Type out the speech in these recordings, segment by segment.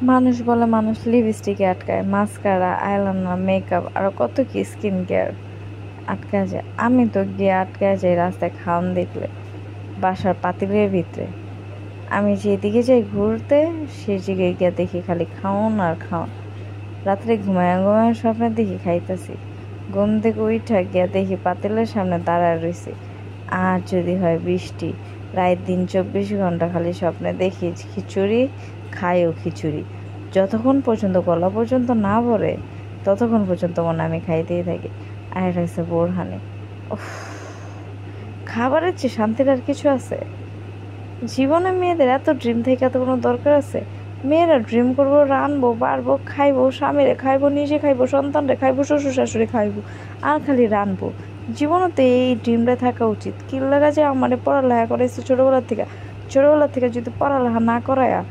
মানুষ বলে মানুষ লিপস্টিকে আটকায়, মাস্কারা, আইলাইনার, মেকআপ আর কত কি স্কিন কেয়ার আটকায় যায়। আমি তো গিয়ে আটকায় যাই রাস্তায় খাওন দেখলে, বাসার পাতিলের ভিতরে। আমি যেদিকে যাই ঘুরতে সেদিকে গিয়ে দেখি খালি খাওন আর খাওন। রাত্রে ঘুমায় ঘুমায় স্বপ্নে দেখি খাইতেছি, ঘুম থেকে উঠা গিয়া দেখি পাতিলের সামনে দাঁড়ায় রয়েছি। আর যদি হয় বৃষ্টি, রাত দিন 24 ঘন্টা খালি স্বপ্নে দেখি খিচুড়ি, খাইও খিচুড়ি। যতক্ষণ পর্যন্ত গলা পর্যন্ত না ভরে ততক্ষণ পর্যন্ত মনে আমি খাইতেই থাকি। আর এটা হচ্ছে বোরহানি। উফ, খাবারের চেয়ে শান্তির আর কিছু আছে? জীবনে মেয়েদের এত ড্রিম থেকে এত কোনো দরকার আছে? মেয়েরা ড্রিম করবো, রানবো, বাড়বো, খাইবো, স্বামীরে খাইবো, নিজে খাইবো, সন্তানরে খাইবো, শ্বশুর শাশুড়ি খাইবো, আর খালি রানবো। জীবনও তো এই ড্রিমটা থাকা উচিত। কিল্লারা যে আমারে পড়ালেখা করাইছে ছোটোবেলা থেকে যদি পড়ালেখা না করায়া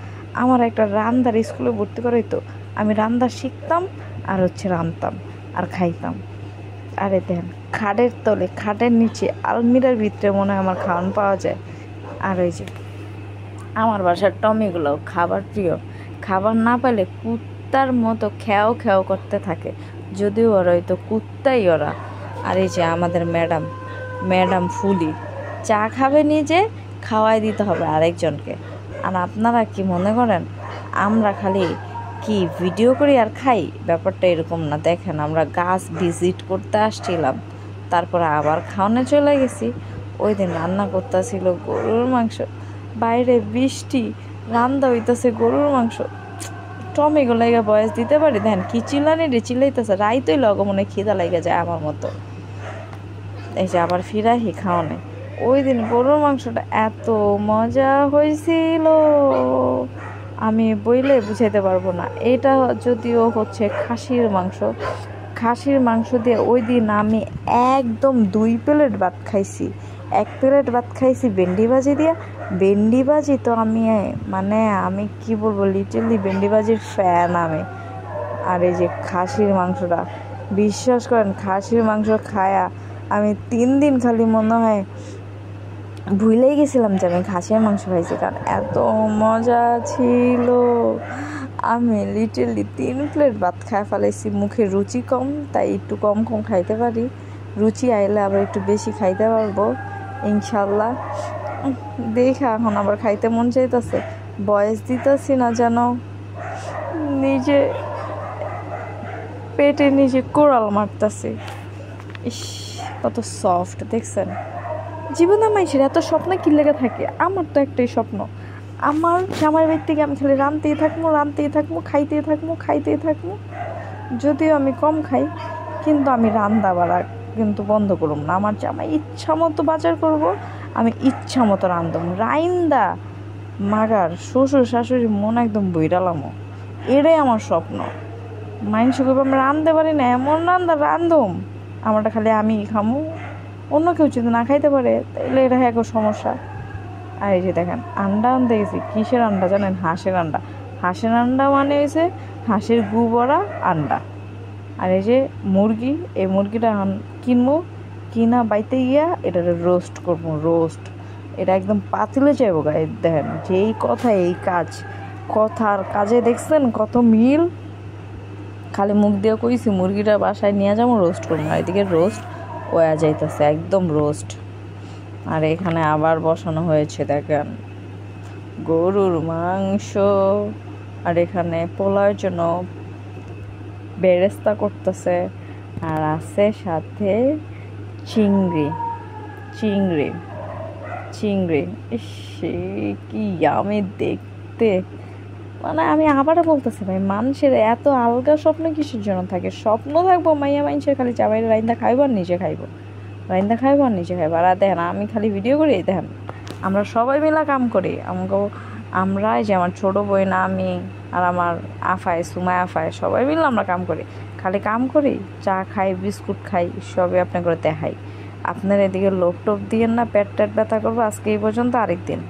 আমার একটা রান্দার স্কুলে ভর্তি করাইতো, আমি রান্দা শিখতাম আর রানতাম আর খাইতাম। আরে দেন, খাটের তলে, খাটের নিচে, আলমিরার ভিতরে মনে হয় আমার খাওয়ান পাওয়া যায়। আর ওই যে আমার বাসার টমিগুলো খাবার প্রিয়, খাবার না পেলে কুত্তার মতো খেয়াও খেয়াও করতে থাকে, যদিও ওরা হয়তো কুত্তাই ওরা। আর এই যে আমাদের ম্যাডাম ফুলি, চা খাবে নিজে, খাওয়াই দিতে হবে আরেকজনকে। আর আপনারা কি মনে করেন আমরা খালি কি ভিডিও করি আর খাই? ব্যাপারটা এরকম না। দেখেন, আমরা গাছ ভিজিট করতে আসছিলাম, তারপরে আবার খাওয়ানো চলে গেছি। ওই দিন রান্না করতেছিল গরুর মাংস, বাইরে বৃষ্টি, রান্দা হইতেছে গরুর মাংস। টমেগো লাইগা বয়স দিতে পারি? দেখেন কি চিল্লানি রে, চিল্লাইতেছে। রাইতই মনে খিদা লাইগা যায় আমার মতো। এই যে আবার ফিরাহি খাওয়ানে, ওই দিন গরুর মাংসটা এত মজা হয়েছিল আমি বইলে বুঝাইতে পারবো না। এটা যদিও হচ্ছে খাসির মাংস দিয়ে ওই দিন আমি একদম 2 প্লেট ভাত খাইছি। 1 প্লেট ভাত খাইছি ভেন্ডি ভাজি দিয়া। ভেন্ডি ভাজি তো আমি কি বলবো, লিটারলি ভেন্ডি ভাজির ফ্যান আমি। আর এই যে খাসির মাংসটা, বিশ্বাস করেন খাসির মাংস খায়া আমি 3 দিন খালি মনে হয় ভুলেই গেছিলাম যে আমি খাসির মাংস খাইছি, কারণ এত মজা ছিল। আমি লিটারলি 3 প্লেট ভাত খাই ফেলাইছি। মুখে রুচি কম, তাই একটু কম খাইতে পারি। রুচি আইলে আবার একটু বেশি খাইতে পারবো ইনশাল্লাহ। দেখা এখন আবার খাইতে মন চাইতেছে। বয়স দিতেছি না যেন, নিজে পেটে নিজে কোড়াল মারতেছি। ইস, কত সফট দেখছেন। জীবনে মানুষের এত স্বপ্ন কি লেগে থাকে? আমার তো একটাই স্বপ্ন, আমার জামাই বাড়ির থেকে আমি খালি রানতেই থাকবো, খাইতেই থাকবো। যদিও আমি কম খাই, কিন্তু আমি রান্দা বাড়া কিন্তু বন্ধ করব না। আমার জামাই ইচ্ছা মতো বাজার করব, আমি ইচ্ছা মতো রান্ধব। রাইন্দা মাগার শ্বশুর শাশুড়ি মন একদম বইরালামো। এটাই আমার স্বপ্ন। মাইন্স করবো আমি রান্ধতে পারি না, এমন রান্ধম আমারটা খালি আমি খামু, অন্য কেউ যদি না খাইতে পারে তাহলে এটা এক সমস্যা। আর এই যে দেখেন, আন্ডা আনতে গেছি। কিসের আন্ডা জানেন? হাঁসের আন্ডা। হাঁসের আন্ডা মানে হয়েছে হাঁসের গু বড়া আন্ডা। আর এই যে মুরগি, এই মুরগিটা কিনবো, কিনা বাইতে গিয়া এটা রোস্ট করবো। এটা একদম পাতিলে যাবো গায়ে। দেখেন, যেই কথা এই কাজ, কথার কাজে দেখছেন কত মিল। খালি মুখ দিয়ে কইছি মুরগিটা বাসায় নিয়ে যাবো, রোস্ট করবো। আর এদিকে রোস্ট ওয়া যাইতেছে, একদম রোস্ট। আর এখানে আবার বসানো হয়েছে দেখেন গরুর মাংস। আর এখানে পোলাওর জন্য বেরেস্তা করতেছে। আর আছে সাথে চিংড়ি। ইস, কি আমি দেখতে, আমি আবারও বলতেছি ভাই, মানুষের এত আলগা স্বপ্ন কিসের জন্য থাকে? স্বপ্ন থাকবো মাইয়া মানুষের খালি চাবাই রাইন্দা খাইবো আর নিজে খাইবো। আর দেখেন আমি খালি ভিডিও করি। দেখেন আমরা সবাই মিলা কাম করি। আমরা যে আমার ছোটো বোন, আমি আর আমার আফায়, সুমায় আফায়, সবাই মিলে আমরা কাম করি। খালি কাম করি, চা খাই, বিস্কুট খাই, সবই আপনার করে দেখাই। আপনার এদিকে লোভ টোপ দিয়েন না, পেট ব্যথা করবো। আজকে এই পর্যন্ত, আরেক দিন।